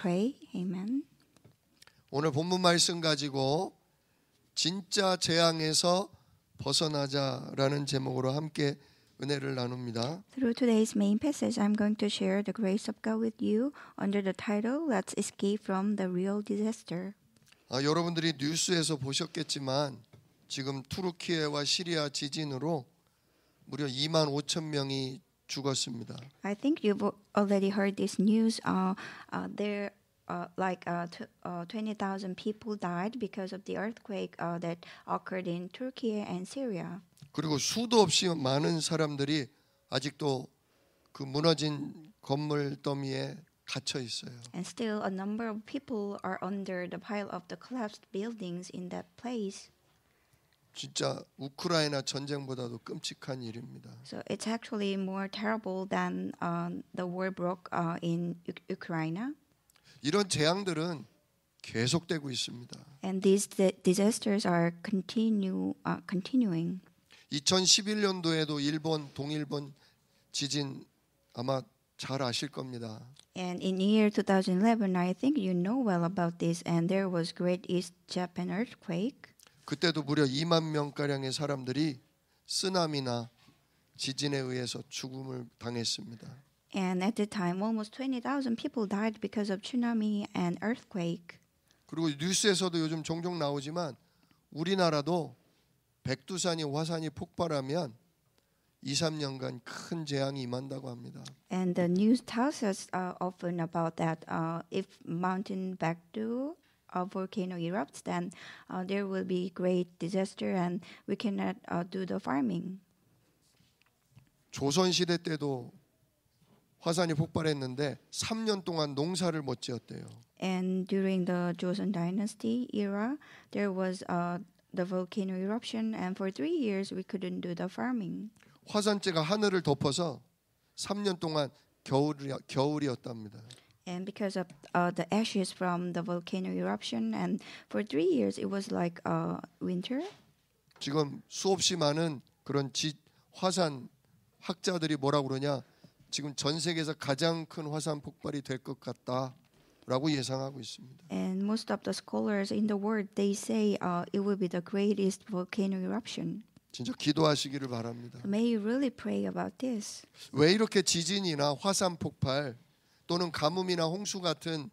pray. Amen. 오늘 본문 말씀 가지고 진짜 재앙에서 벗어나자라는 제목으로 함께 은혜를 나눕니다. Through today's main passage, I'm going to share the grace of God with you under the title, Let's Escape from the Real Disaster. 여러분들이 뉴스에서 보셨겠지만 지금 투르키예와 시리아 지진으로 무려 2만 5천 명이 죽었습니다. I think you've already heard this news. There, 20,000 people died because of the earthquake that occurred in Turkey and Syria. 그리고 수도 없이 많은 사람들이 아직도 그 무너진 건물 더미에 갇혀 있어요. And still, a number of people are under the pile of the collapsed buildings in that place. 진짜 우크라이나 전쟁보다도 끔찍한 일입니다. So it's actually more terrible than the war broke in Ukraine. 이런 재앙들은 계속되고 있습니다. And these disasters are continuing. 2011년도에도 일본 동일본 지진 아마 잘 아실 겁니다. And in year 2011, I think you know well about this. And there was Great East Japan earthquake. 그때도 무려 2만 명가량의 사람들이 쓰나미나 지진에 의해서 죽음을 당했습니다. And at the time, almost 20,000 people died because of tsunami and earthquake. 그리고 뉴스에서도 요즘 종종 나오지만 우리나라도 백두산이 화산이 폭발하면 2, 3년간 큰 재앙이 임한다고 합니다. And the news tells us often about that. If Mountain Baekdu volcano erupts, then there will be great disaster, and we cannot do the farming. 조선 시대 때도 화산이 폭발했는데 3년 동안 농사를 못 지었대요. And during the Joseon Dynasty era, there was the volcano eruption, and for 3 years we couldn't do the farming. 화산재가 하늘을 덮어서 3년 동안 겨울이었답니다. And because of the ashes from the volcano eruption, and for 3 years it was like winter. 지금 수없이 많은 그런 화산 학자들이 뭐라고 그러냐? 지금 전 세계에서 가장 큰 화산 폭발이 될 것 같다라고 예상하고 있습니다. And most of the scholars in the world, they say it will be the greatest volcano eruption. 진짜 기도하시기를 바랍니다. May you really pray about this. 왜 이렇게 지진이나 화산 폭발 또는 가뭄이나 홍수 같은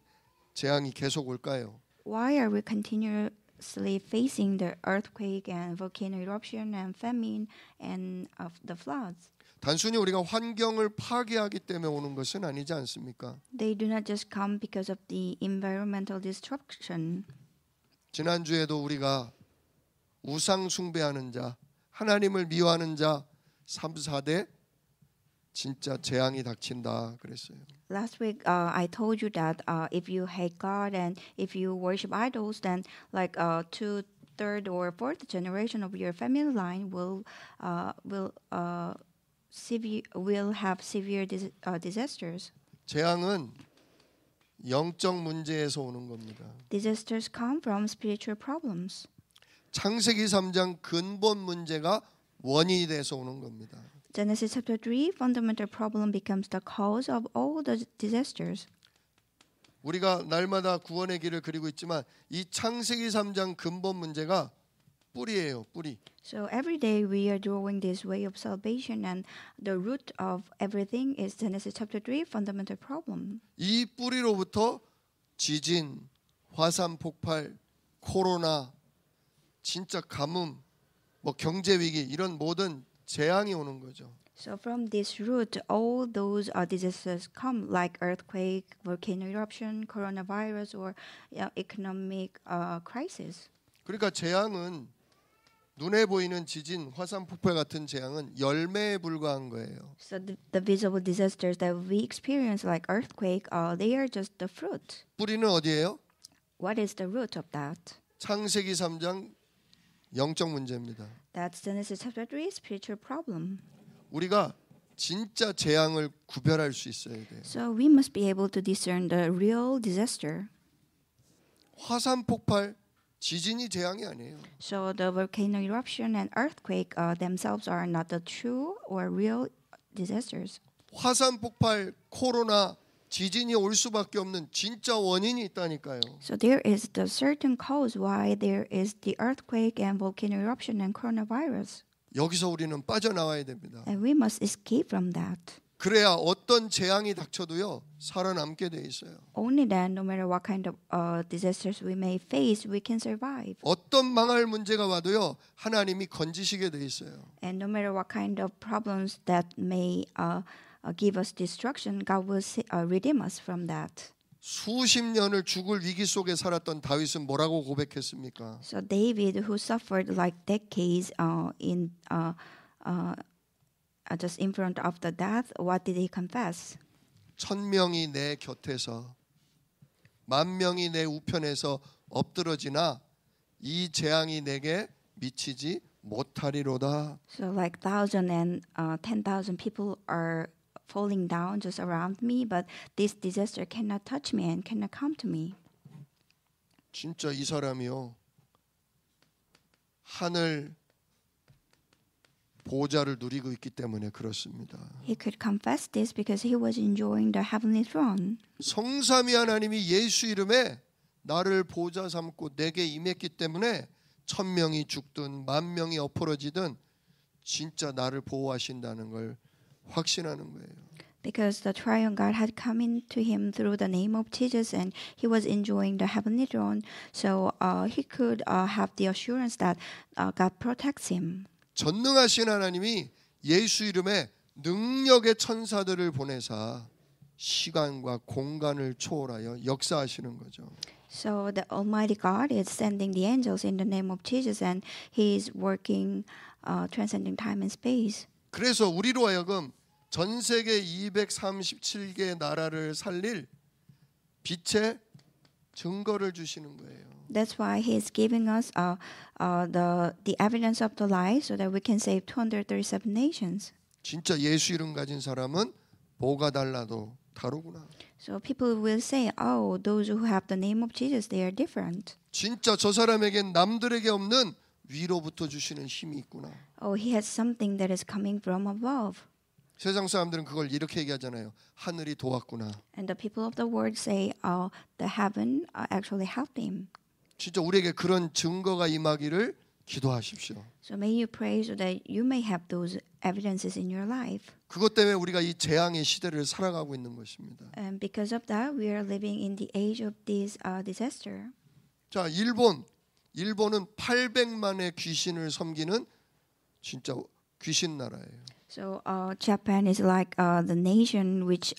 재앙이 계속 올까요? Why are we continuously facing the earthquake and volcano eruption and famine and of the floods? 단순히 우리가 환경을 파괴하기 때문에 오는 것은 아니지 않습니까? They do not just come because of the environmental destruction. 지난주에도 우리가 우상 숭배하는 자, 하나님을 미워하는 자 3, 4대 진짜 재앙이 닥친다 그랬어요. Last week, I told you that if you hate God and if you worship idols, then like 2, 3rd or 4th generation of your family line will have severe disasters. 재앙은 영적 문제에서 오는 겁니다. Disasters come from spiritual problems. 창세기 3장 근본 문제가 원인이 돼서 오는 겁니다. Genesis chapter 3, fundamental problem becomes the cause of all the disasters. 우리가 날마다 구원의 길을 그리고 있지만 이 창세기 3장 근본 문제가 뿌리예요, 뿌리. So every day we are drawing this way of salvation, and the root of everything is Genesis chapter 3, fundamental problem. 이 뿌리로부터 지진, 화산 폭발, 코로나, 진짜 가뭄, 경제 위기 이런 모든 재앙이 오는 거죠. So from this root, all those disasters come, like earthquake, volcano eruption, coronavirus, or economic crisis. 그러니까 재앙은 눈에 보이는 지진, 화산 폭발 같은 재앙은 열매에 불과한 거예요. So the visible disasters that we experience, like earthquake, they are just the fruit. 뿌리는 어디예요? What is the root of that? 창세기 3장 영적 문제입니다. That's Genesis chapter 3, spiritual problem. 우리가 진짜 재앙을 구별할 수 있어야 돼요. So we must be able to discern the real disaster. 화산 폭발, 지진이 재앙이 아니에요. So the volcano eruption and earthquake themselves are not the true or real disasters. 화산 폭발, 코로나, 지진이 올 수밖에 없는 진짜 원인이 있다니까요. So there is the certain cause why there is the earthquake and volcano eruption and coronavirus. 여기서 우리는 빠져나와야 됩니다. And we must escape from that. 그래야 어떤 재앙이 닥쳐도요 살아남게 돼 있어요. Only then, no matter what kind of disasters we may face, we can survive. 어떤 망할 문제가 와도요 하나님이 건지시게 돼 있어요. And no matter what kind of problems that may give us destruction, God will redeem us from that. 수십 년을 죽을 위기 속에 살았던 다윗은 뭐라고 고백했습니까? So David, who suffered like decades just in front of the death, what did he confess? 1000명이 내 곁에서 10,000명이 내 우편에서 엎드러지나 이 재앙이 내게 미치지 못하리로다. So like 1,000 and 10,000 people are falling down just around me, but this disaster cannot touch me and cannot come to me. 진짜 이 사람이요 하늘 보좌를 누리고 있기 때문에 그렇습니다. He could confess this because he was enjoying the heavenly throne. 성삼위 하나님이 예수 이름에 나를 보좌 삼고 내게 임했기 때문에 1000명이 죽든 10,000명이 엎어지든 진짜 나를 보호하신다는 걸 확신하는 거예요. Because the triune God had come into him through the name of Jesus and he was enjoying the heavenly throne, so he could have the assurance that God protects him. 전능하신 하나님이 예수 이름에 능력의 천사들을 보내사 시간과 공간을 초월하여 역사하시는 거죠. So the Almighty God is sending the angels in the name of Jesus and he is working transcending time and space. 그래서 우리로 하여금 전 세계 237개 나라를 살릴 빛의 증거를 주시는 거예요. That's why he is giving us the evidence of the light so that we can save 237 nations. 진짜 예수 이름 가진 사람은 뭐가 달라도 다르구나. So people will say, oh, those who have the name of Jesus, they are different. 진짜 저 사람에겐 남들에게 없는 위로부터 주시는 힘이 있구나. Oh, he has something that is coming from above. 세상 사람들은 그걸 이렇게 얘기하잖아요. 하늘이 도왔구나. And the people of the world say, oh, the heaven actually helped him. 진짜 우리에게 그런 증거가 임하기를 기도하십시오. So may you pray so that you may have those evidences in your life. 그것 때문에 우리가 이 재앙의 시대를 살아가고 있는 것입니다. And because of that, we are living in the age of this disaster. 자, 일본은 800만의 귀신을 섬기는 진짜 귀신 나라예요. So Japan is like the nation which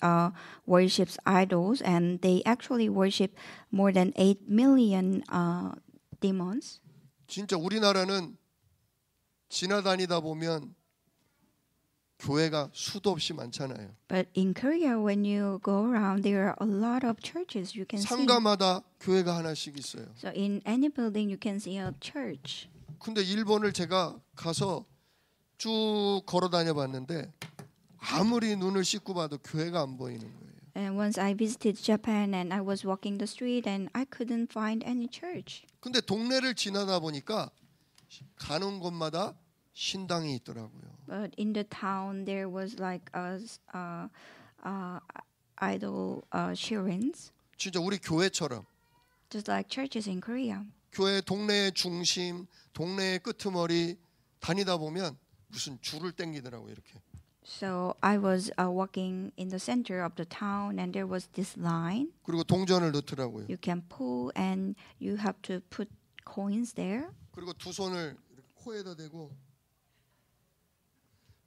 worships idols, and they actually worship more than 8 million demons. 진짜 우리나라는 지나다니다 보면 교회가 수도 없이 많잖아요. But in Korea, when you go around, there are a lot of churches you can see. 상가마다 교회가 하나씩 있어요. So in any building, you can see a church. 근데 일본을 제가 가서 쭉 걸어 다녀 봤는데 아무리 눈을 씻고 봐도 교회가 안 보이는 거예요. And once I visited Japan and I was walking the street and I couldn't find any church. 근데 동네를 지나다 보니까 가는 곳마다 신당이 있더라고요. But in the town there was like idol shrines, 진짜 우리 교회처럼 just like churches in Korea. 교회 동네의 중심, 동네의 끄트머리 다니다 보면 무슨 줄을 땡기더라고요, 이렇게. So I was walking in the center of the town and there was this line. 그리고 동전을 넣더라고요. You can pull and you have to put coins there. 그리고 두 손을 이렇게 코에다 대고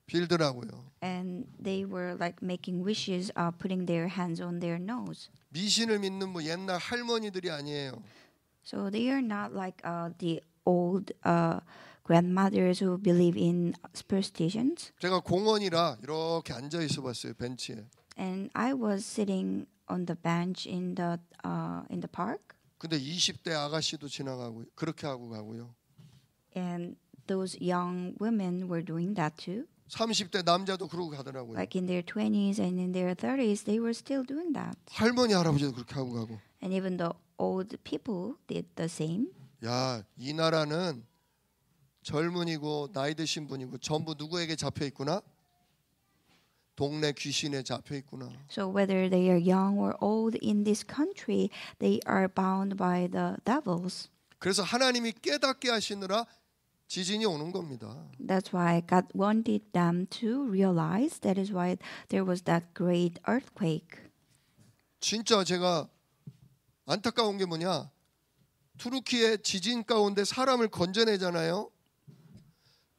빌더라고요. And they were like making wishes, putting their hands on their nose. 미신을 믿는 뭐 옛날 할머니들이 아니에요. So they are not like the old grandmothers who believe in superstitions. 제가 공원이라 이렇게 앉아 있어 봤어요, 벤치에. And I was sitting on the bench in the park. 근데 20대 아가씨도 지나가고 그렇게 하고 가고요. And those young women were doing that too. 30대 남자도 그러고 가더라고요. Like in their 20s and in their 30s, they were still doing that. 할머니 할아버지도 그렇게 하고 가고. And even the old people did the same. 야, 이 나라는 젊은이고 나이 드신 분이고 전부 누구에게 잡혀 있구나? 동네 귀신에 잡혀 있구나. So whether they are young or old in this country, they are bound by the devils. 그래서 하나님이 깨닫게 하시느라 지진이 오는 겁니다. That's why God wanted them to realize. That is why there was that great earthquake. 진짜 제가 안타까운 게 뭐냐? 투르키의 지진 가운데 사람을 건져내잖아요.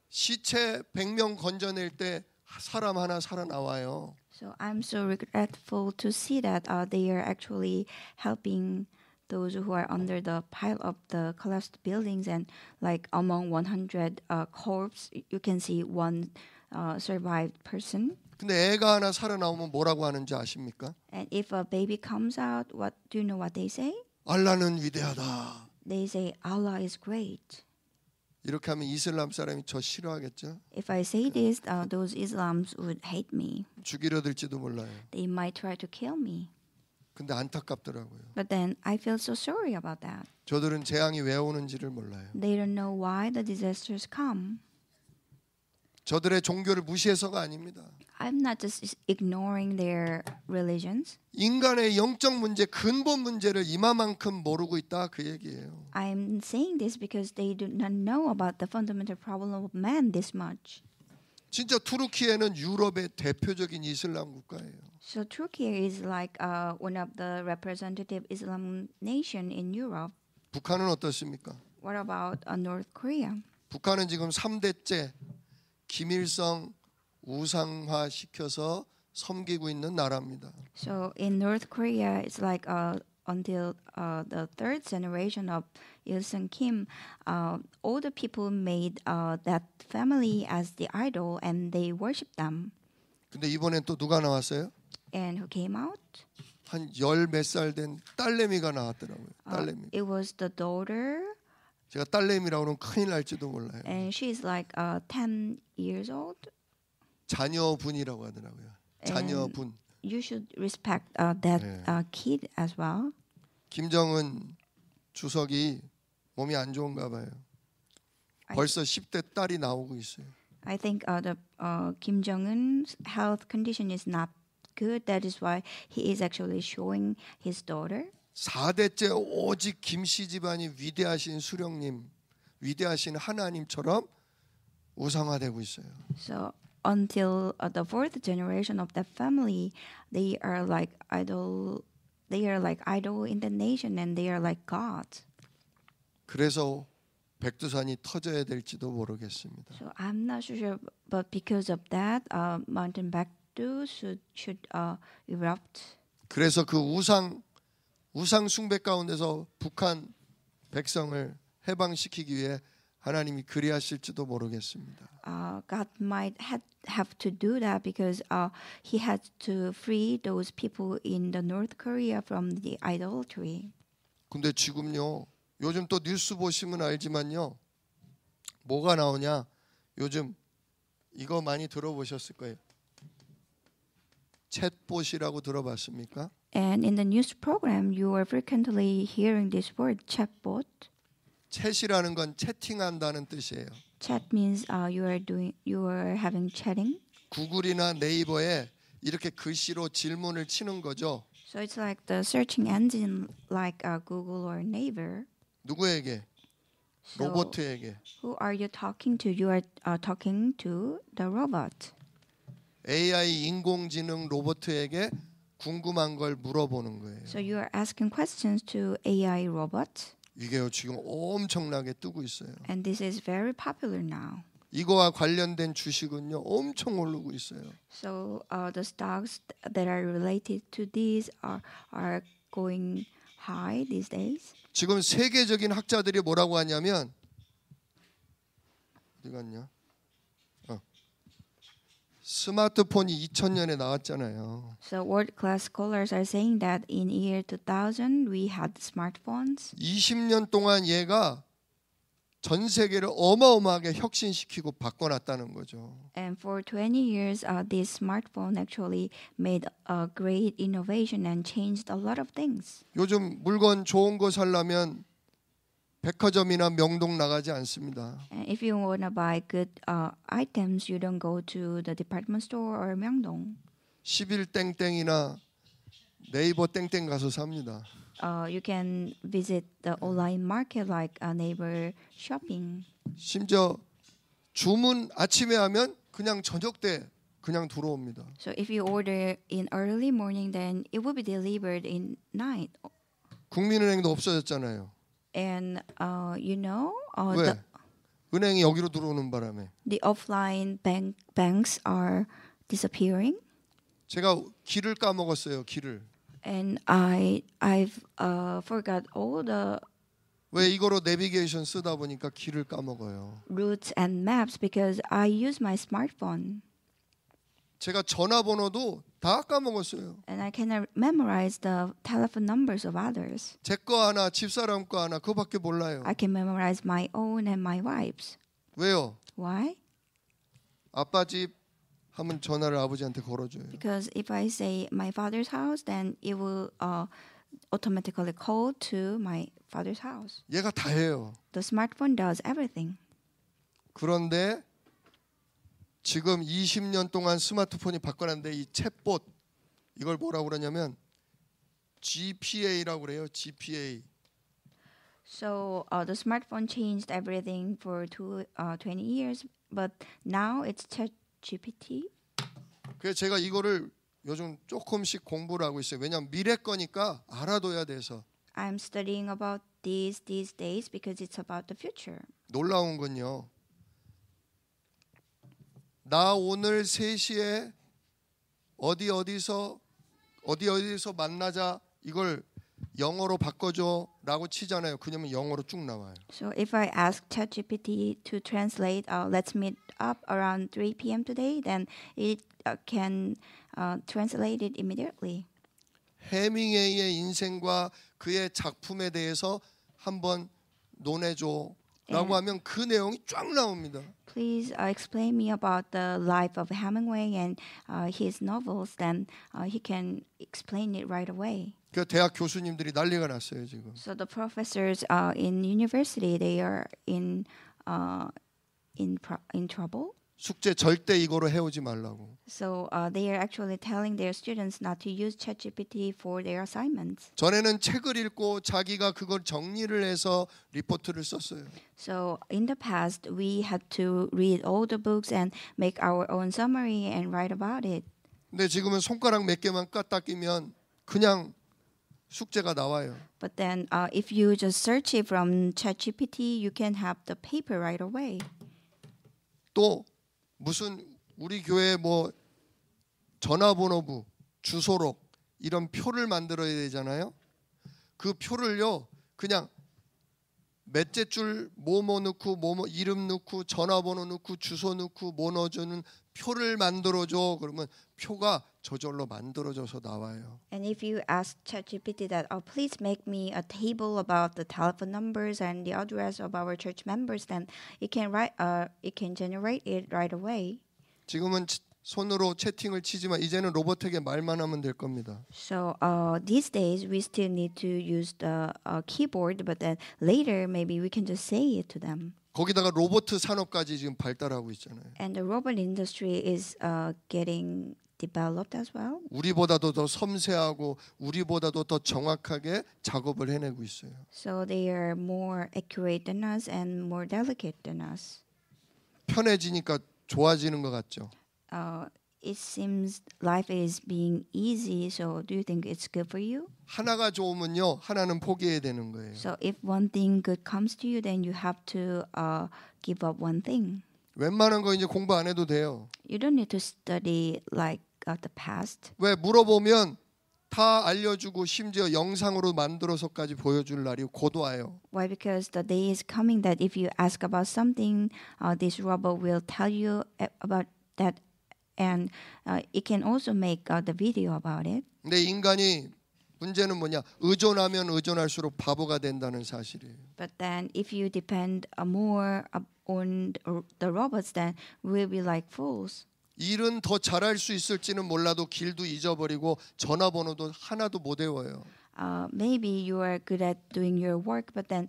시체 100명 건져낼 때 사람 하나 살아나와요. So I'm so regretful to see that they are actually helping those who are under the pile of the collapsed buildings, and like among 100 corpses, you can see one survived person. 근데 애가 하나 살아나오면 뭐라고 하는지 아십니까? And if a baby comes out, what do you know what they say? 알라는 위대하다. They say Allah is great. 이렇게 하면 이슬람 사람이 저 싫어하겠죠? If I say this, those Islams would hate me. 죽이려 들지도 몰라요. They might try to kill me. 근데 안타깝더라고요. But then I feel so sorry about that. 저들은 재앙이 왜 오는지를 몰라요. They don't know why the disasters come. 저들의 종교를 무시해서가 아닙니다. I'm not just ignoring their religions. 인간의 영적 문제, 근본 문제를 이만큼 모르고 있다 그 얘기예요. I'm saying this because they do not know about the fundamental problem of man this much. 진짜 투르키에는 유럽의 대표적인 이슬람 국가예요. So Turkey is like one of the representative Islam nation in Europe. 북한은 어떻습니까? What about North Korea? 북한은 지금 3대째 김일성 우상화 시켜서 섬기고 있는 나라입니다. So in North Korea, it's like until the third generation of Il-sung Kim, all the people made that family as the idol and they worship them. 근데 이번엔 또 누가 나왔어요? And who came out? 한 열 몇 살 된 딸내미가 나왔더라고요. 딸내미. It was the daughter, 제가 딸내미라고 그러면 큰일 날지도 몰라요. and she's like 10 years old. 자녀분이라고 하더라고요. 자녀분. You should respect that kid as well. 김정은 주석이 몸이 안 좋은가 봐요. 벌써 10대 딸이 나오고 있어요. I think the Kim Jong-un's health condition is not good. That is why he is actually showing his daughter. 4대째 오직 김씨 집안이 위대하신 수령님, 위대하신 하나님처럼 우상화되고 있어요. So until the fourth generation of that family, they are like idol. They are like idol in the nation, and they are like God. 그래서 백두산이 터져야 될지도 모르겠습니다. So I'm not sure, but because of that, Mountain Baekdu should erupt. 그래서 그 우상 숭배 가운데서 북한 백성을 해방시키기 위해 하나님이 그리하실지도 모르겠습니다. God might have to do that because He had to free those people in the North Korea from the idolatry. 근데 지금요, 요즘 또 뉴스 보시면 알지만요, 뭐가 나오냐? 요즘 이거 많이 들어보셨을 거예요. 챗봇이라고 들어봤습니까? And in the news program, you are frequently hearing this word chatbot. 챗이라는 건 채팅한다는 뜻이에요. Chat means you are having chatting. 구글이나 네이버에 이렇게 글씨로 질문을 치는 거죠. So it's like the searching engine, like Google or Naver. 누구에게? So 로봇에게. who are you talking to? You are talking to the robot. AI 인공지능 로봇에게 궁금한 걸 물어보는 거예요. So you are asking questions to AI robot. 이게요 지금 엄청나게 뜨고 있어요. And this is very popular now. 이거와 관련된 주식은요 엄청 오르고 있어요. So the stocks that are related to these are going high these days. 지금 세계적인 학자들이 뭐라고 하냐면 어디 갔냐? 스마트폰이 2000년에 나왔잖아요. So world-class scholars are saying that in year 2000 we had smartphones. 20년 동안 얘가 전 세계를 어마어마하게 혁신시키고 바꿔놨다는 거죠. And for 20 years, this smartphone actually made a great innovation and changed a lot of things. 요즘 물건 좋은 거 살려면 백화점이나 명동 나가지 않습니다. And if you want to buy good items, you don't go to the department store or Myeongdong. 11땡땡이나 네이버 땡땡 가서 삽니다. You can visit the online market like Naver Shopping. 심지어 주문 아침에 하면 그냥 저녁 때 그냥 들어옵니다. So if you order in early morning, then it will be delivered in night. 국민은행도 없어졌잖아요. And you know, 왜? 은행이 여기로 들어오는 바람에. the offline banks are disappearing. 제가 길을 까먹었어요. 길을. And I've forgot all the 왜 이거로 내비게이션 쓰다 보니까 길을 까먹어요. routes and maps because I use my smartphone. 제가 전화번호도 다 까먹었어요. And I cannot memorize the telephone numbers of others. 제 거 하나, 집사람 거 하나 그거밖에 몰라요. I can memorize my own and my wife's. 왜요? Why? 아빠 집 하면 전화를 아버지한테 걸어줘요. Because if I say my father's house, then it will automatically call to my father's house. 얘가 다 해요. The smartphone does everything. 그런데 지금 20년 동안 스마트폰이 바꿔놨는데 이 챗봇 이걸 뭐라고 그러냐면 GPA라고 그래요. GPA. So the smartphone changed everything for 20 years, but now it's ChatGPT. 그래서 제가 이거를 요즘 조금씩 공부를 하고 있어요. 왜냐하면 미래 거니까 알아둬야 돼서. I'm studying about these days because it's about the future. 놀라운 건요. 나 오늘 3시에 어디어디서 만나자 이걸 영어로 바꿔줘라고 치잖아요. 그러면 영어로 쭉 나와요. So if I ask ChatGPT to translate, let's meet up around 3 p.m. today, then it can translate it immediately. 해밍웨이의 인생과 그의 작품에 대해서 한번 논해줘라고 하면 그 내용이 쫙 나옵니다. Please explain me about the life of Hemingway and his novels. Then he can explain it right away. 그 대학 교수님들이 난리가 났어요 지금. So the professors in university they are in trouble. 숙제 절대 이거로 해오지 말라고. So they are actually telling their students not to use ChatGPT for their assignments. 전에는 책을 읽고 자기가 그걸 정리를 해서 리포트를 썼어요. So in the past, we had to read all the books and make our own summary and write about it. 근데 지금은 손가락 몇 개만 까딱 끼면 그냥 숙제가 나와요. But then, if you just search it from ChatGPT, you can have the paper right away. 또 무슨 우리 교회 뭐 전화번호부, 주소록 이런 표를 만들어야 되잖아요. 그 표를요 그냥 몇째 줄 뭐뭐 넣고 뭐뭐 이름 넣고 전화번호 넣고 주소 넣고 뭐 넣어주는 표를 만들어줘. 그러면 표가 저절로 만들어져서 나와요. And if you ask ChatGPT that, oh, please make me a table about the telephone numbers and the address of our church members, then it can generate it right away. 지금은 손으로 채팅을 치지만 이제는 로봇에게 말만 하면 될 겁니다. So these days we still need to use the keyboard, but then later maybe we can just say it to them. 거기다가 로봇 산업까지 지금 발달하고 있잖아요. And the robot industry is getting developed as well. 우리보다도 더 섬세하고 우리보다도 더 정확하게 작업을 해내고 있어요. So they are more accurate than us and more delicate than us. 편해지니까 좋아지는 것 같죠. It seems life is being easy. So do you think it's good for you? 하나가 좋으면요, 하나는 포기해야 되는 거예요. So if one thing good comes to you, then you have to give up one thing. 웬만한 거 이제 공부 안 해도 돼요. You don't need to study like the past. 왜 물어보면 다 알려주고 심지어 영상으로 만들어서까지 보여줄 날이 곧 와요. Why? Because the day is coming that if you ask about something, this robot will tell you about that, and it can also make the video about it. 근데 인간이 문제는 뭐냐? 의존하면 의존할수록 바보가 된다는 사실이에요. But then, if you depend more on the robots, then we'll be like fools. 일은 더 잘할 수 있을지는 몰라도 길도 잊어버리고 전화번호도 하나도 못 외워요. maybe you are good at doing your work, but then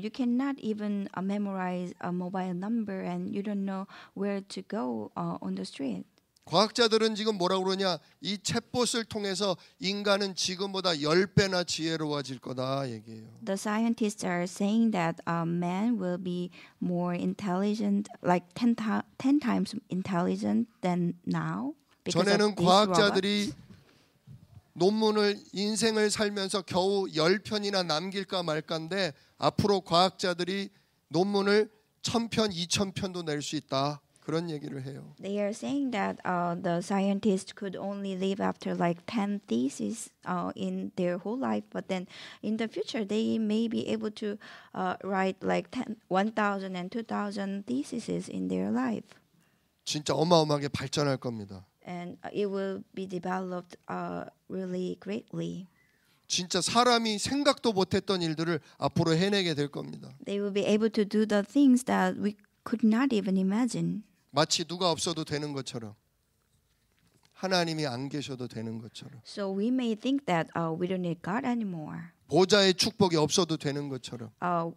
you cannot even memorize a mobile number, and you don't know where to go on the street. 과학자들은 지금 뭐라고 그러냐? 이 챗봇을 통해서 인간은 지금보다 10배나 지혜로워질 거다 얘기해요. The scientists are saying that man will be more intelligent, like 10 times intelligent than now. because of 전에는 these 과학자들이 robots. 논문을 인생을 살면서 겨우 10편이나 남길까 말까인데 앞으로 과학자들이 논문을 1000편, 2000편도 낼 수 있다. 그런 얘기를 해요. They are saying that the scientists could only live after like 10 theses in their whole life, but then in the future they may be able to write like 1,000 and 2,000 theses in their life. 진짜 어마어마하게 발전할 겁니다. And it will be developed really greatly. 진짜 사람이 생각도 못했던 일들을 앞으로 해내게 될 겁니다. They will be able to do the things that we could not even imagine. 마치 누가 없어도 되는 것처럼, 하나님이 안 계셔도 되는 것처럼, So we may think that we don't need God anymore. 보좌의 축복이 없어도 되는 것처럼,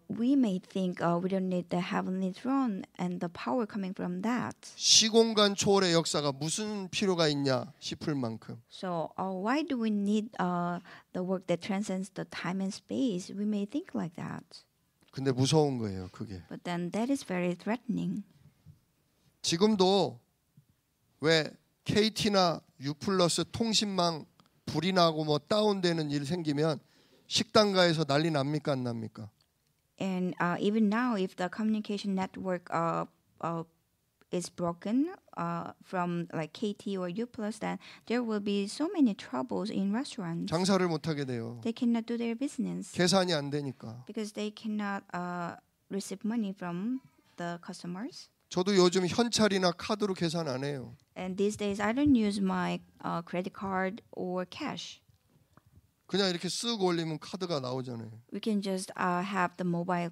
We may think we don't need the heavenly throne and the power coming from that. 시공간 초월의 역사가 무슨 필요가 있냐 싶을 만큼 So why do we need the work that transcends the time and space? We may think like that. 근데 무서운 거예요, 그게. But then that is very threatening. 지금도 왜 KT나 U+ 통신망 불이 나고 뭐 다운되는 일 생기면 식당가에서 난리 납니까 안 납니까? And even now, if the communication network is broken from like KT or U+, then there will be so many troubles in restaurants. 장사를 못 하게 돼요. They cannot do their business 계산이 안 되니까. because they cannot receive money from the customers. 저도 요즘 현찰이나 카드로 계산 안 해요. And these days, I don't use my credit card or cash. 그냥 이렇게 쓱 올리면 카드가 나오잖아요. We can just have the mobile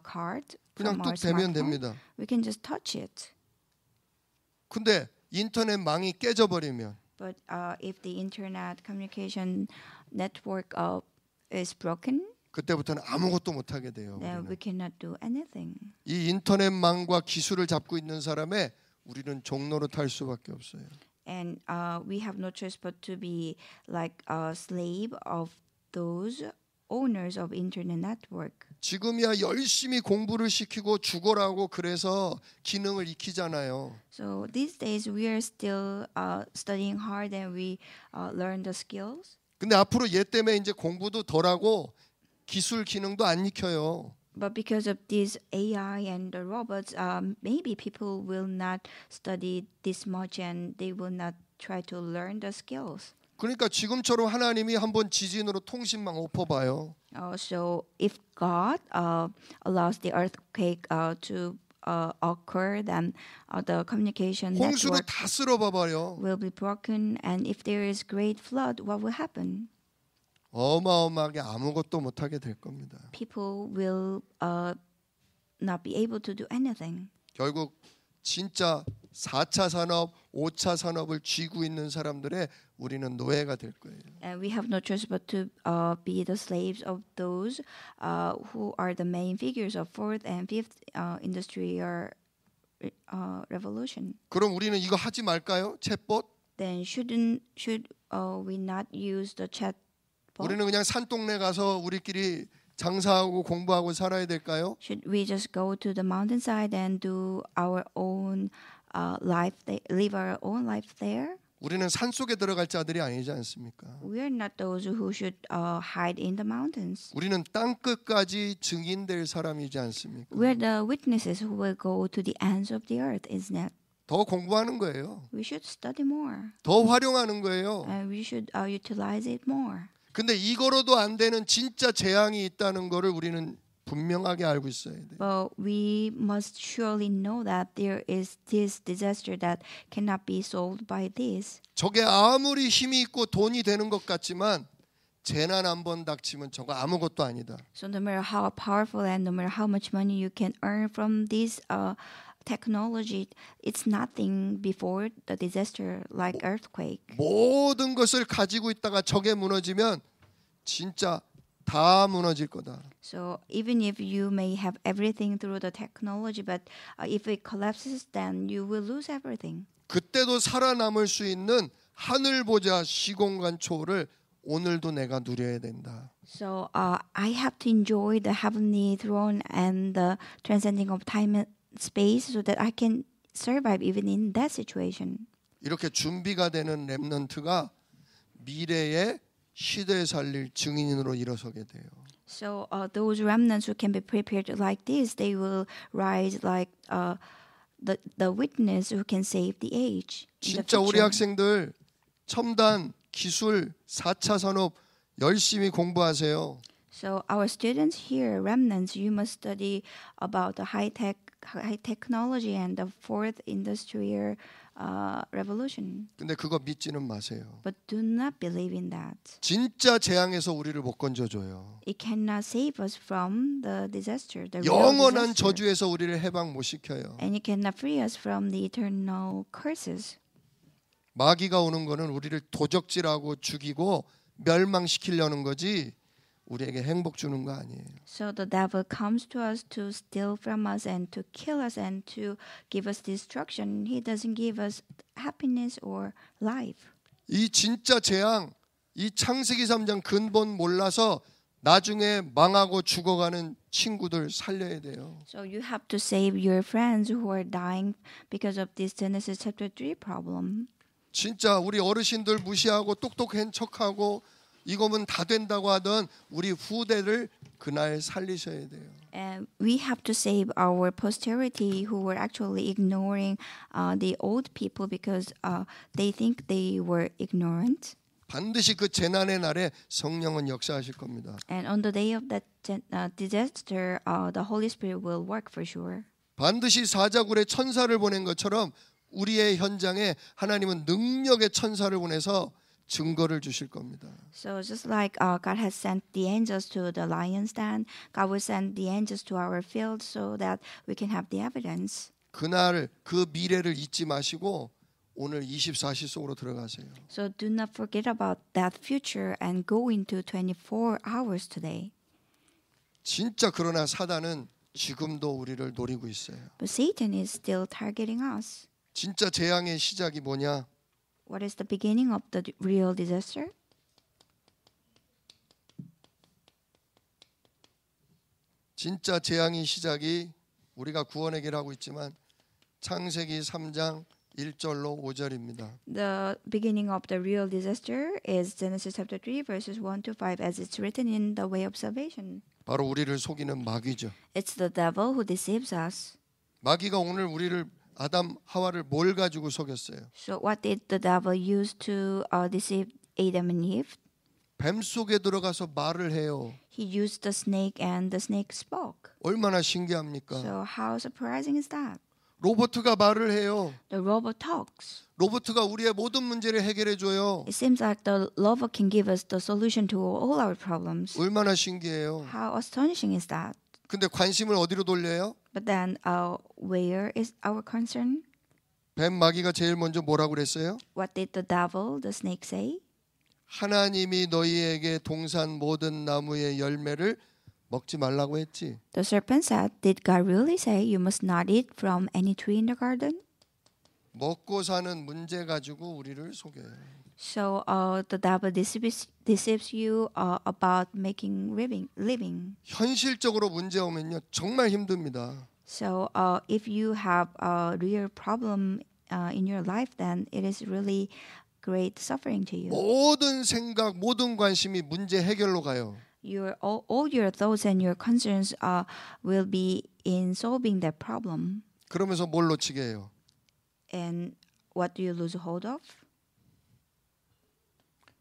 card 그냥 from our 뚝 대면 smartphone. 됩니다. We can just touch it. 근데 인터넷 망이 깨져버리면 But if the internet communication network is broken, 그때부터는 아무것도 못 하게 돼요. then we 우리는. cannot do anything. 이 인터넷망과 기술을 잡고 있는 사람의 우리는 종로로 탈 수밖에 없어요. And we have no choice but to be like a slave of those owners of internet network. 지금이야 열심히 공부를 시키고 죽어라고 그래서 기능을 익히잖아요. So these days we are still studying hard and we learn the skills. 근데 앞으로 얘 때문에 이제 공부도 덜하고 기술 기능도 안 익혀요. But because of this AI and the robots, maybe people will not study this much and they will not try to learn the skills. 그러니까 지금처럼 하나님이 한번 지진으로 통신망 엎어봐요. So if God allows the earthquake to occur, then the communication 홍수로 network 다 쓸어봐봐요. will be broken. And if there is great flood, what will happen? 어마어마하게 아무것도 못하게 될 겁니다. People will not be able to do anything. 결국 진짜 4차 산업, 5차 산업을 쥐고 있는 사람들의 우리는 노예가 될 거예요. And we have no choice but to be the slaves of those who are the main figures of fourth and fifth industrial revolution. 그럼 우리는 이거 하지 말까요? 챗봇? Then should we not use the chat? 우리는 그냥 산동네 가서 우리끼리 장사하고 공부하고 살아야 될까요? Should we just go to the mountainside and do our own life, live our own life there? 우리는 산 속에 들어갈 자들이 아니지 않습니까? We are not those who should hide in the mountains. 우리는 땅 끝까지 증인될 사람이지 않습니까? We are the witnesses who will go to the ends of the earth, isn't it? 더 공부하는 거예요. We should study more. 더 활용하는 거예요. And we should utilize it more. 근데 이거로도 안 되는 진짜 재앙이 있다는 거를 우리는 분명하게 알고 있어야 돼요. But we must surely know that there is this disaster that cannot be solved by this. 저게 아무리 힘이 있고 돈이 되는 것 같지만 재난 한 번 닥치면 저거 아무것도 아니다. So no matter how powerful and no matter how much money you can earn from this technology, it's nothing before the disaster like earthquake. 모든 것을 가지고 있다가 저게 무너지면 진짜 다 무너질 거다. So even if you may have everything through the technology, but if it collapses, then you will lose everything. 그때도 살아남을 수 있는 하늘 보좌 시공간 초월을 오늘도 내가 누려야 된다. So I have to enjoy the heavenly throne and the transcending of time and space so that I can survive even in that situation. 이렇게 준비가 되는 렘넌트가 미래의 시대에 살릴 증인으로 일어서게 돼요. So those remnants who can be prepared like this, they will rise like the witness who can save the age. in the 진짜 우리 future. 학생들 첨단 기술 4차 산업 열심히 공부하세요. So our students here, remnants, you must study about the high technology and the fourth industrial revolution. 근데 그거 믿지는 마세요. But do not believe in that. 진짜 재앙에서 우리를 못 건져줘요. It cannot save us from the disaster, the real 영원한 disaster. 저주에서 우리를 해방 못 시켜요. And it cannot free us from the eternal curses. 마귀가 오는 거는 우리를 도적질하고 죽이고 멸망시키려는 거지 우리에게 행복 주는 거 아니에요. So the devil comes to us to steal from us and to kill us and to give us destruction. He doesn't give us happiness or life. 이 진짜 재앙, 이 창세기 3장 근본 몰라서 나중에 망하고 죽어가는 친구들 살려야 돼요. So you have to save your friends who are dying because of this Genesis chapter 3 problem. 진짜 우리 어르신들 무시하고 똑똑한 척하고 이거면 다 된다고 하던 우리 후대를 그날 살리셔야 돼요. And we have to save our posterity who were actually ignoring the old people because they think they were ignorant. 반드시 그 재난의 날에 성령은 역사하실 겁니다. And on the day of that disaster, the Holy Spirit will work for sure. 반드시 사자굴에 천사를 보낸 것처럼 우리의 현장에 하나님은 능력의 천사를 보내서 증거를 주실 겁니다. So just like God has sent the angels to the lion's den, God will send the angels to our field so that we can have the evidence. 그날 그 미래를 잊지 마시고 오늘 24시 속으로 들어가세요. So do not forget about that future and go into 24 hours today. 진짜 그러나 사단은 지금도 우리를 노리고 있어요. But Satan is still targeting us. 진짜 재앙의 시작이 뭐냐? What is the beginning of the real disaster? 진짜 재앙의 시작이 우리가 구원의 길을 하고 있지만 창세기 3장 1절로 5절입니다. The beginning of the real disaster is Genesis chapter 3 verses 1 to 5 as it's written in the way of salvation. 바로 우리를 속이는 마귀죠. It's the devil who deceives us. 마귀가 오늘 우리를 아담 하와를 뭘 가지고 속였어요? So what did the devil use to deceive Adam and Eve? 뱀 속에 들어가서 말을 해요. He used the snake and the snake spoke. 얼마나 신기합니까? So how surprising is that? 로봇가 말을 해요. The robot talks. 로봇가 우리의 모든 문제를 해결해 줘요. It seems like the robot can give us the solution to all our problems. 얼마나 신기해요. How astonishing is that? 근데 관심을 어디로 돌려요? But then where is our concern? 뱀 마귀가 제일 먼저 뭐라고 그랬어요? What did the devil, the snake say? 하나님이 너희에게 동산 모든 나무의 열매를 먹지 말라고 했지. The serpent said, did God really say you must not eat from any tree in the garden? 먹고 사는 문제 가지고 우리를 속여요. So the devil deceives you about making living. 현실적으로 문제 오면요 정말 힘듭니다. So if you have a real problem in your life, then it is really great suffering to you. 모든 생각, 모든 관심이 문제 해결로 가요. All your thoughts and your concerns will be in solving that problem. 그러면서 뭘 놓치게 해요? And what do you lose hold of?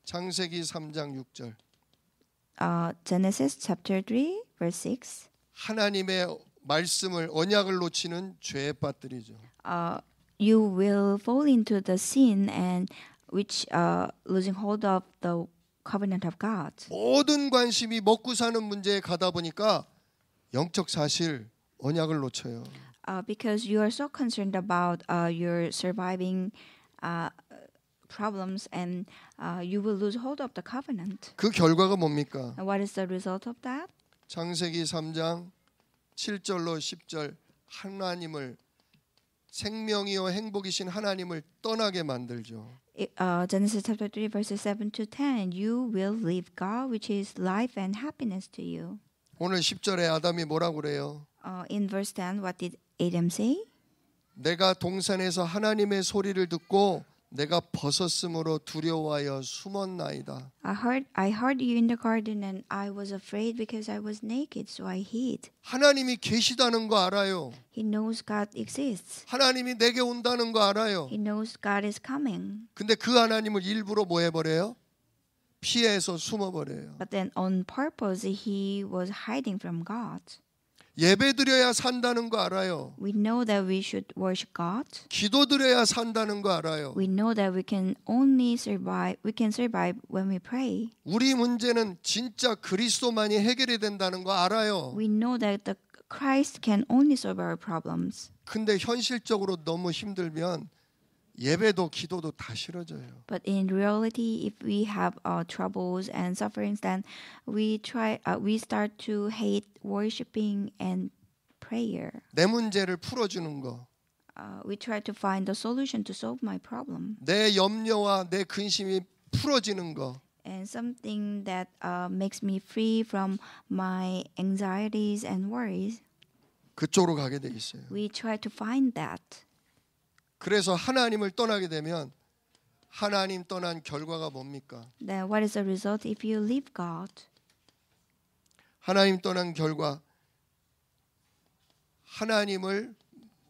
창세기 3장 6절. Genesis chapter 3 verse 6. 하나님의 말씀을 언약을 놓치는 죄에 빠뜨리죠. You will fall into the sin and which losing hold of the covenant of God. 모든 관심이 먹고 사는 문제에 가다 보니까 영적 사실 언약을 놓쳐요. Because you are so concerned about your surviving problems, and you will lose hold of the covenant. 그 결과가 뭡니까? And what is the result of that? 창세기 3장 7절로 10절 하나님을 생명이요 행복이신 하나님을 떠나게 만들죠. Genesis chapter 3 verses 7 to 10. And you will leave God, which is life and happiness to you. 오늘 10절에 아담이 뭐라고 그래요? In verse 10, what did Adam say? 내가 동산에서 하나님의 소리를 듣고 내가 벗었으므로 두려워하여 숨었나이다. I heard you in the garden, and I was afraid because I was naked, so I hid. 하나님이 계시다는 거 알아요. He knows God exists. 하나님이 내게 온다는 거 알아요. He knows God is coming. 근데 그 하나님을 일부러 뭐 해버려요? 피해서 숨어버려요. But then on purpose, he was hiding from God. 예배드려야 산다는 거 알아요. We know that we should worship God. 기도드려야 산다는 거 알아요. We know that we can only survive. We can survive when we pray. 우리 문제는 진짜 그리스도만이 해결이 된다는 거 알아요. We know that the Christ can only solve our problems. 근데 현실적으로 너무 힘들면 예배도 기도도 다 싫어져요. But in reality, if we have troubles and sufferings, then we start to hate worshiping and prayer. 내 문제를 풀어주는 거, We try to find the solution to solve my problem. 내 염려와 내 근심이 풀어지는 거, And something that makes me free from my anxieties and worries. 그쪽으로 가게 돼 있어요. We try to find that. 그래서 하나님을 떠나게 되면 하나님 떠난 결과가 뭡니까? Then what is the result if you leave God? 하나님 떠난 결과 하나님을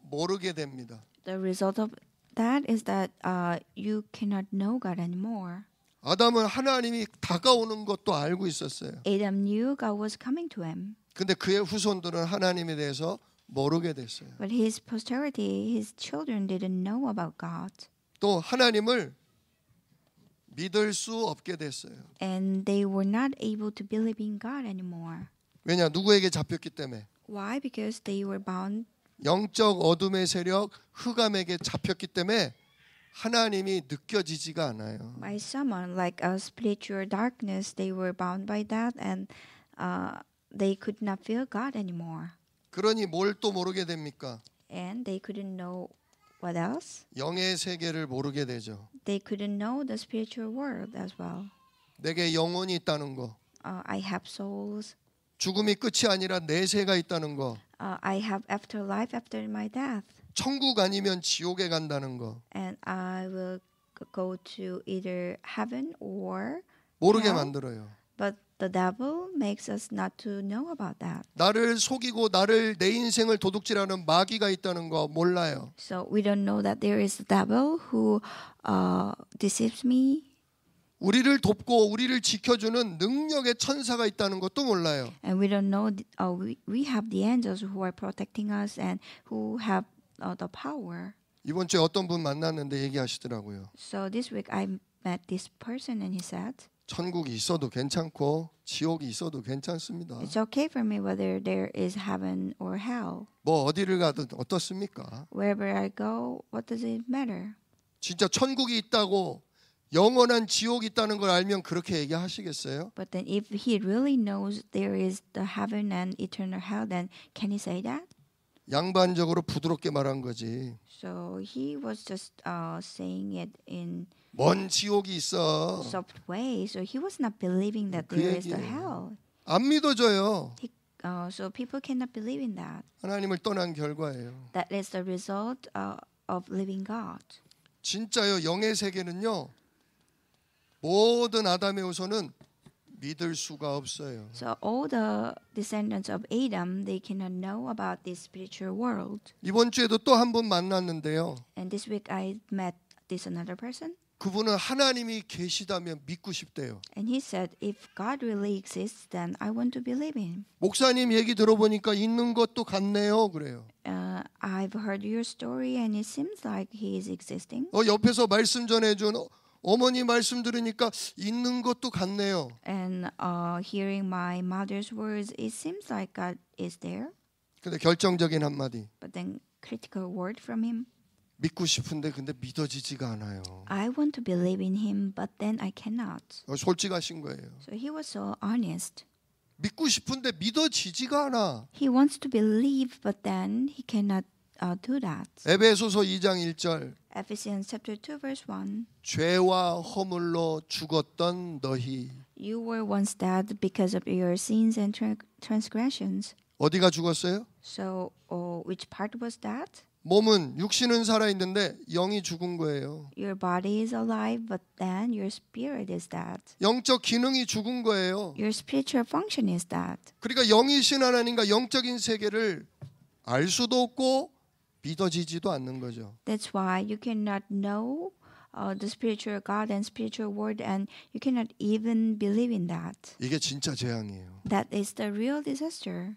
모르게 됩니다. The result of that is that you cannot know God anymore. 아담은 하나님이 다가오는 것도 알고 있었어요. Adam knew God was coming to him. 근데 그의 후손들은 하나님에 대해서 모르게 됐어요. But his posterity, his children didn't know about God. 또 하나님을 믿을 수 없게 됐어요. And they were not able to believe in God anymore. 왜냐? 누구에게 잡혔기 때문에. Why? Because they were bound. 영적 어둠의 세력 흑암에게 잡혔기 때문에 하나님이 느껴지지가 않아요. By someone like a spiritual darkness, they were bound by that, and they could not feel God anymore. 그러니 뭘 또 모르게 됩니까? And they couldn't know what else? 영의 세계를 모르게 되죠. They couldn't know the spiritual world as well. 내게 영혼이 있다는 거. I have souls. 죽음이 끝이 아니라 내세가 있다는 거. I have afterlife after my death. 천국 아니면 지옥에 간다는 거. And I will go to either heaven or 모르게 hell. 만들어요. But the devil makes us not to know about that. 나를 속이고 나를 내 인생을 도둑질하는 마귀가 있다는 거 몰라요. So we don't know that there is a devil who deceives me. 우리를 돕고 우리를 지켜주는 능력의 천사가 있다는 것도 몰라요. And we don't know, we have the angels who are protecting us and who have the power. 이번 주에 어떤 분 만났는데 얘기하시더라고요. So this week I met this person and he said, 천국이 있어도 괜찮고 지옥이 있어도 괜찮습니다. It's okay for me whether there is heaven or hell. 뭐 어디를 가든 어떻습니까? Wherever I go, what does it matter? 진짜 천국이 있다고 영원한 지옥이 있다는 걸 알면 그렇게 얘기하시겠어요? But then if he really knows there is the heaven and eternal hell, then can he say that? 양반적으로 부드럽게 말한 거지. So he was just saying it in 뭔 지옥이 있어. soft way. So he was not believing that 그 there is the 얘기예요. hell. 안 믿어져요. So people cannot believe in that. 하나님을 떠난 결과예요. That is the result of living God. 진짜요. 영의 세계는요. 모든 아담의 후손은 믿을 수가 없어요. So all the descendants of Adam, they cannot know about this spiritual world. 이번 주에도 또 한 분 만났는데요. And this week I met this another person. 그분은 하나님이 계시다면 믿고 싶대요. And he said, if God really exists, then I want to believe in him. 목사님 얘기 들어보니까 있는 것도 같네요. 그래요. I've heard your story and it seems like he is existing. 옆에서 말씀 전해준 어머니 말씀 들으니까 있는 것도 같네요. And hearing my mother's words, it seems like God is there. 근데 결정적인 한마디. But then critical word from him. 믿고 싶은데 근데 믿어지지가 않아요. I want to believe in him, but then I cannot. 솔직하신 거예요. So he was so honest. 믿고 싶은데 믿어지지가 않아. He wants to believe, but then he cannot do that. 에베소서 2장 1절 Ephesians chapter 2 verse 1. 죄와 허물로 죽었던 너희. You were once dead because of your sins and transgressions. 어디가 죽었어요? So which part was that? 몸은 육신은 살아 있는데 영이 죽은 거예요. Your body is alive, but then your spirit is dead. 영적 기능이 죽은 거예요. Your spiritual function is dead. 그러니까 영이신 하나님과 영적인 세계를 알 수도 없고 믿어지지도 않는 거죠. That's why you cannot know the spiritual God and spiritual world, and you cannot even believe in that. 이게 진짜 재앙이에요. That is the real disaster.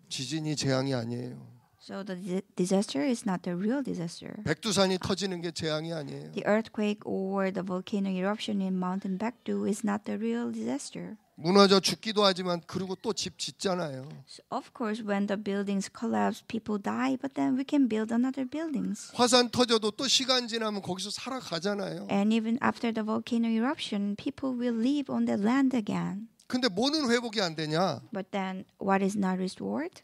지진이 재앙이 아니에요. So the disaster is not the real disaster. 백두산이 터지는 게 재앙이 아니에요. The earthquake or the volcano eruption in Mountain Baekdu is not the real disaster. 무너져 죽기도 하지만 그리고 또 집 짓잖아요. So of course, when the buildings collapse, people die, but then we can build another buildings. 화산 터져도 또 시간 지나면 거기서 살아가잖아요. And even after the volcano eruption, people will live on the land again. 근데 뭐는 회복이 안 되냐? But then what is not restored?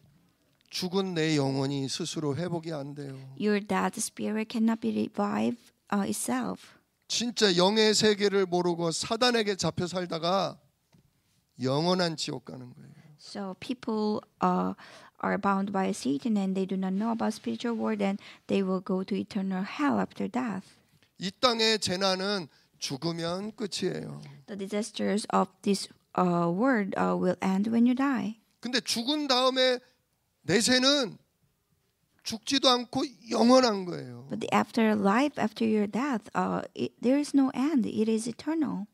죽은 내 영혼이 스스로 회복이 안 돼요. Your dead spirit cannot be revived itself. 진짜 영의 세계를 모르고 사단에게 잡혀 살다가 영원한 지옥 가는 거예요. So people are bound by Satan and they do not know about spiritual world, and they will go to eternal hell after death. 이 땅의 재난은 죽으면 끝이에요. The disasters of this world will end when you die. 근데 죽은 다음에 내세는 죽지도 않고 영원한 거예요. But the afterlife, after your death, there is no end. It is eternal.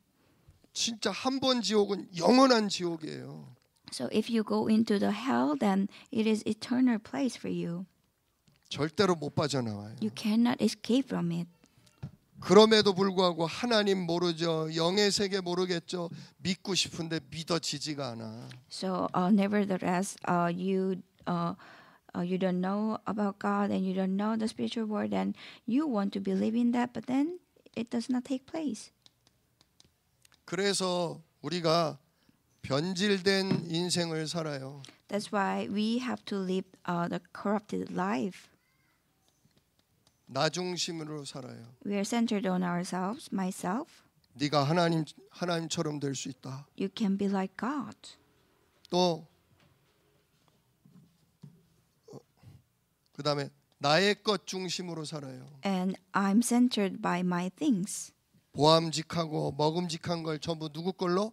진짜 한 번 지옥은 영원한 지옥이에요. So if you go into the hell, then it is eternal place for you. 절대로 못 빠져나와요. You cannot escape from it. 그럼에도 불구하고 하나님 모르죠. 영의 세계 모르겠죠. 믿고 싶은데 믿어지지가 않아. So nevertheless, you don't know about God and you don't know the spiritual world, and you want to believe in that, but then it does not take place. 그래서 우리가 변질된 인생을 살아요. That's why we have to live the corrupted life. 나 중심으로 살아요. We are centered on ourselves, myself. 네가 하나님처럼 될 수 있다. You can be like God. 또 그다음에 나의 것 중심으로 살아요. And I'm centered by my things. 보암직하고 먹음직한 걸 전부 누구 걸로?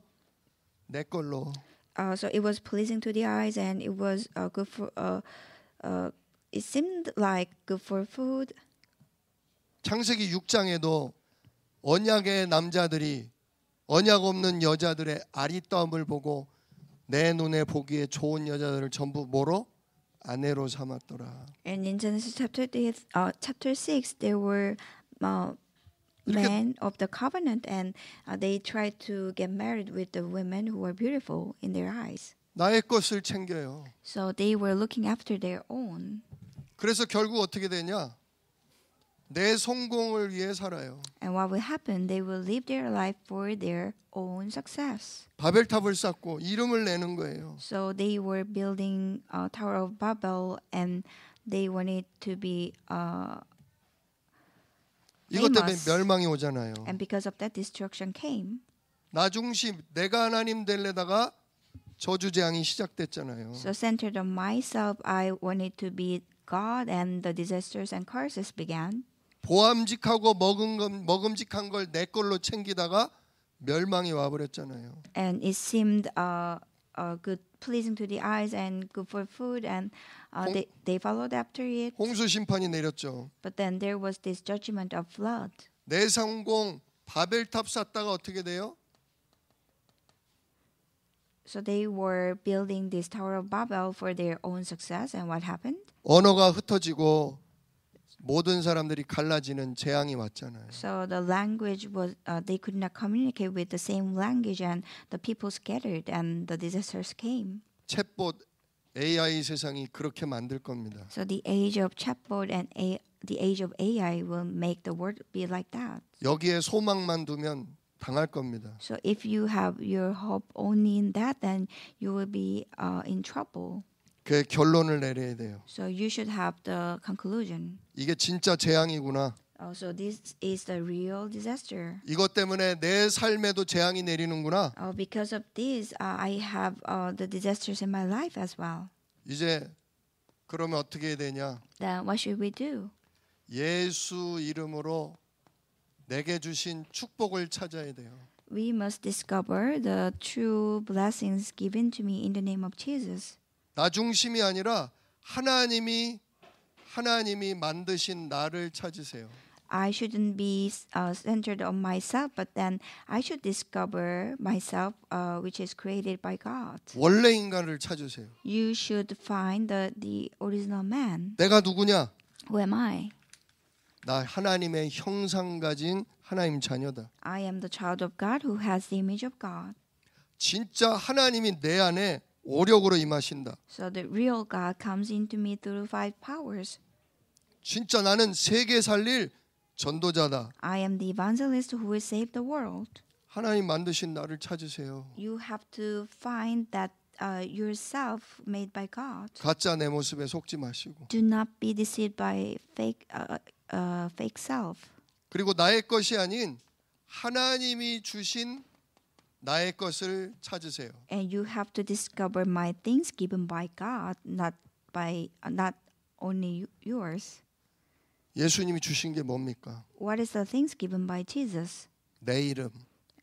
내 걸로. So it was pleasing to the eyes, and it was good for. It seemed like good for food. 창세기 6장에도 언약의 남자들이 언약 없는 여자들의 아리따움을 보고 내 눈에 보기에 좋은 여자들을 전부 뭐로? 아내로 삼았더라. And in Genesis chapter 6, there were men of the covenant, and they tried to get married with the women who were beautiful in their eyes. 나의 것을 챙겨요. So they were looking after their own. 그래서 결국 어떻게 되냐? 내 성공을 위해 살아요. And what will happen? They will live their life for their own success. 바벨탑을 쌓고 이름을 내는 거예요. So they were building a Tower of Babel, and they wanted to be 이것 때문에 famous. 멸망이 오잖아요. And because of that, destruction came. 나 중심 내가 하나님 되려다가 저주재앙이 시작됐잖아요. So centered on myself, I wanted to be God, and the disasters and curses began. 보암직하고 먹음직한 걸 내 걸로 챙기다가 멸망이 와버렸잖아요. And it seemed good, pleasing to the eyes, and good for food, and they followed after it. 홍수 심판이 내렸죠. But then there was this judgment of flood. 내 성공 바벨탑 쌓다가 어떻게 돼요? So they were building this Tower of Babel for their own success, and what happened? 언어가 흩어지고 모든 사람들이 갈라지는 재앙이 왔잖아요. So the language was, they could not communicate with the same language, and the people scattered, and the disasters came. 챗봇 AI 세상이 그렇게 만들 겁니다. So the age of chatbot and the age of AI will make the world be like that. 여기에 소망만 두면 당할 겁니다. So if you have your hope only in that, then you will be in trouble. 그 결론을 내려야 돼요. So you should have the conclusion. 이게 진짜 재앙이구나. So this is the real disaster. 이것 때문에 내 삶에도 재앙이 내리는구나. Because of this, I have the disasters in my life as well. 이제 그러면 어떻게 해야 되냐? Then what should we do? 예수 이름으로 내게 주신 축복을 찾아야 돼요. We must discover the true blessings given to me in the name of Jesus. 나 중심이 아니라 하나님이 만드신 나를 찾으세요. I shouldn't be centered on myself, but then I should discover myself, which is created by God. 원래 인간을 찾으세요. You should find the original man. 내가 누구냐? Who am I? 나 하나님의 형상 가진 하나님 자녀다. I am the child of God who has the image of God. 진짜 하나님이 내 안에 오력으로 임하신다. So the real God comes into me through 5 powers. 진짜 나는 세계 살릴 전도자다. I am the evangelist who will save the world. 하나님 만드신 나를 찾으세요. You have to find that yourself made by God. 가짜 내 모습에 속지 마시고. Do not be deceived by fake self. 그리고 나의 것이 아닌 하나님이 주신 나의 것을 찾으세요. And you have to discover my things given by God, not only yours. 예수님이 주신 게 뭡니까? What is the things given by Jesus? 내 이름.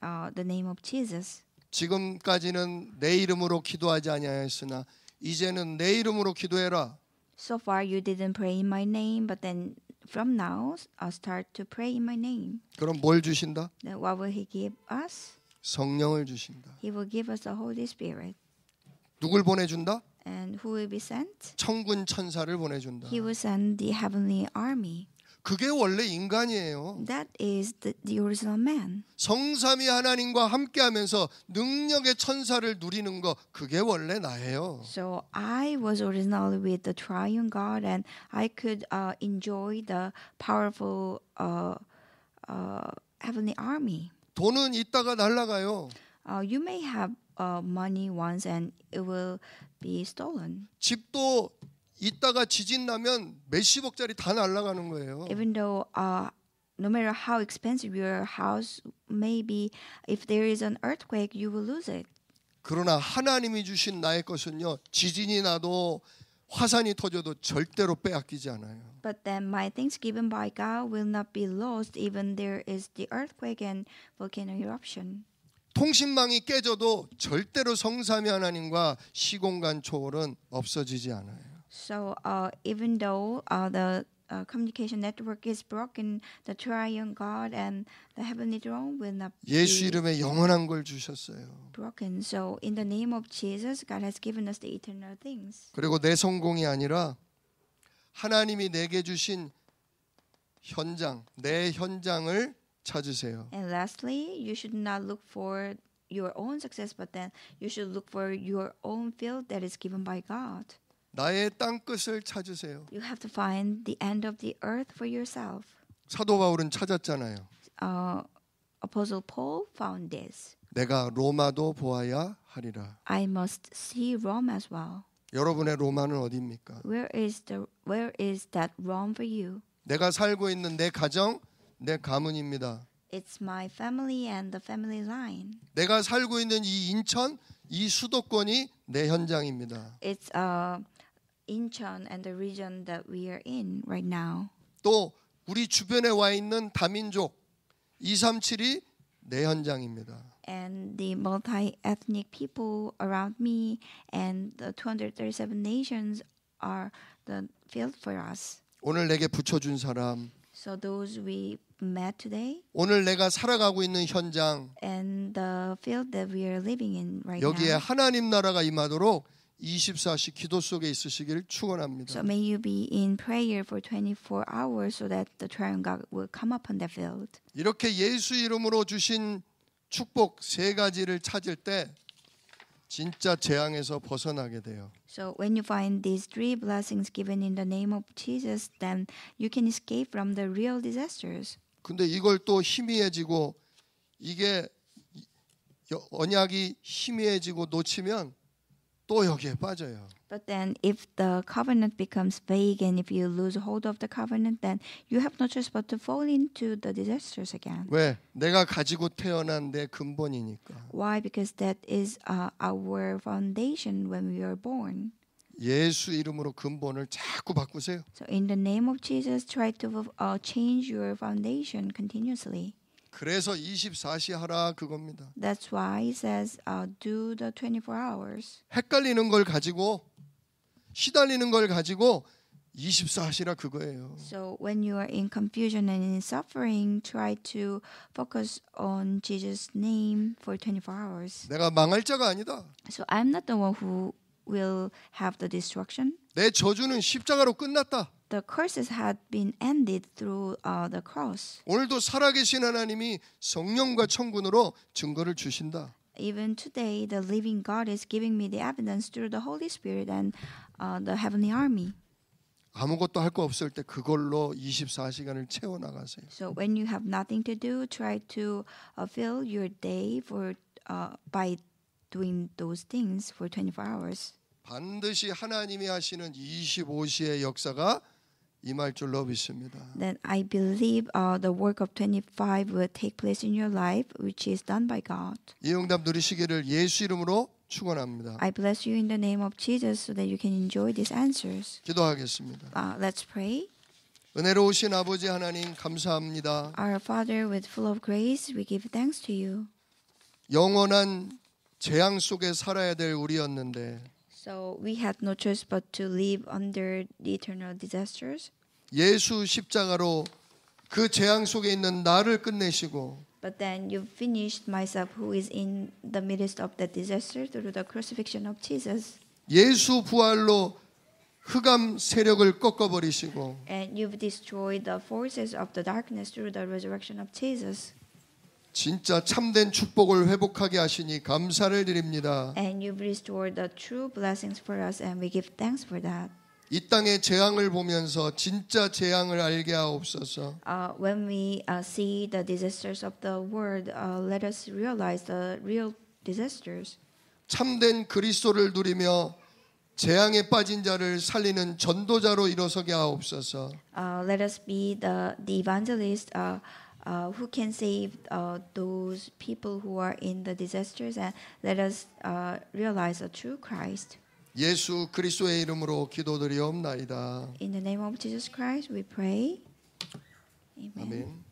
The name of Jesus. 지금까지는 내 이름으로 기도하지 아니하였으나 이제는 내 이름으로 기도해라. So far you didn't pray in my name, but then from now start to pray in my name. 그럼 뭘 주신다? Then what will He give us? 성령을 주신다. He will give us the Holy Spirit. 누굴 보내준다? And who will be sent? 천군 천사를 보내준다. He will send the heavenly army. 그게 원래 인간이에요. That is the original man. 성삼위 하나님과 함께하면서 능력의 천사를 누리는 거 그게 원래 나예요. So I was originally with the triune God, and I could enjoy the powerful heavenly army. 돈은 있다가 날아가요. You may have money once, and it will be stolen. 집도 있다가 지진 나면 몇십억짜리 다 날아가는 거예요. Even though no matter how expensive your house may be, if there is an earthquake, you will lose it. 그러나 하나님이 주신 나의 것은요. 지진이 나도 화산이 터져도 절대로 빼앗기지 않아요. But then my things given by God will not be lost even there is the earthquake and volcano eruption. 통신망이 깨져도 절대로 성삼위 하나님과 시공간 초월은 없어지지 않아요. So even though the communication network is broken, the triune God and the heavenly throne will not 예수 be 이름에 영원한 걸 주셨어요. broken. So in the name of Jesus, God has given us the eternal things. 그리고 내 성공이 아니라 하나님이 내게 주신 현장, 내 현장을 찾으세요. And lastly, you should not look for your own success, but then you should look for your own field that is given by God. 나의 땅끝을 찾으세요. You have to find the end of the earth for yourself. 사도 바울은 찾았잖아요. Apostle Paul found this. 내가 로마도 보아야 하리라. I must see Rome as well. 여러분의 로마는 어디입니까? Where is that Rome for you? 내가 살고 있는 내 가정, 내 가문입니다. It's my family and the family line. 내가 살고 있는 이 인천, 이 수도권이 내 현장입니다. It's Incheon and the region that we are in right now. 또 우리 주변에 와 있는 다민족 237이 내 현장입니다. And the multi-ethnic people around me and the 237 nations are the field for us. 오늘 내게 붙여준 사람, So those we met today 오늘 내가 살아가고 있는 현장, and the field that we are living in right 여기에 now. 하나님 나라가 임하도록 24시 기도 속에 있으시기를 축원합니다. So may you be in prayer for 24 hours so that the triune God will come upon that field. 이렇게 예수 이름으로 주신 축복 세 가지를 찾을 때 진짜 재앙에서 벗어나게 돼요. So when you find these three blessings given in the name of Jesus, then you can escape from the real disasters. 근데 이걸 또 희미해지고 이게 언약이 희미해지고 놓치면 또 여기에 빠져요. But then if the covenant becomes vague and if you lose hold of the covenant, then you have no choice but to fall into the disasters again. 왜? 내가 가지고 태어난 내 근본이니까. Why? Because that is our foundation when we are born. 예수 이름으로 근본을 자꾸 바꾸세요. So in the name of Jesus, try to change your foundation continuously. 그래서 24시 하라 그겁니다. That's why it says do the 24 hours. 헷갈리는 걸 가지고 시달리는 걸 가지고 24시라 그거예요. So when you are in confusion and in suffering, try to focus on Jesus' name for 24 hours. 내가 망할 자가 아니다. So I'm not the one who will have the destruction. 내 저주는 십자가로 끝났다. The curses had been ended through the cross. 오늘도 살아계신 하나님이 성령과 천군으로 증거를 주신다. Even today, the living God is giving me the evidence through the Holy Spirit and the heavenly army. 아무것도 할 거 없을 때 그걸로 24시간을 채워 나가세요. So when you have nothing to do, try to fill your day by doing those things for 24 hours. 반드시 하나님이 하시는 25시의 역사가 임할 줄로 믿습니다. Then I believe the work of 25 will take place in your life, which is done by God. 이 응답 누리시기를 예수 이름으로 축원합니다. I bless you in the name of Jesus so that you can enjoy these answers. 기도하겠습니다. Let's pray. 은혜로우신 아버지 하나님 감사합니다. Our Father, with full of grace, we give thanks to you. 영원한 재앙 속에 살아야 될 우리였는데 So we had no choice but to live under the eternal disasters. 예수 십자가로 그 재앙 속에 있는 나를 끝내시고 But then you finished myself who is in the midst of the disaster through the crucifixion of Jesus. 예수 부활로 흑암 세력을 꺾어버리시고 And you've destroyed the forces of the darkness through the resurrection of Jesus. 진짜 참된 축복을 회복하게 하시니 감사를 드립니다. And you've restored the true blessings for us and we give thanks for that. 이 땅의 재앙을 보면서 진짜 재앙을 알게 하옵소서. When we see the disasters of the world, let us realize the real disasters. 참된 그리스도를 누리며 재앙에 빠진 자를 살리는 전도자로 일어서게 하옵소서. Let us be the evangelist who can save those people who are in the disasters, and let us realize the true Christ. 예수 그리스도의 이름으로 기도드리옵나이다. In the name of Jesus Christ, we pray. Amen. 아멘.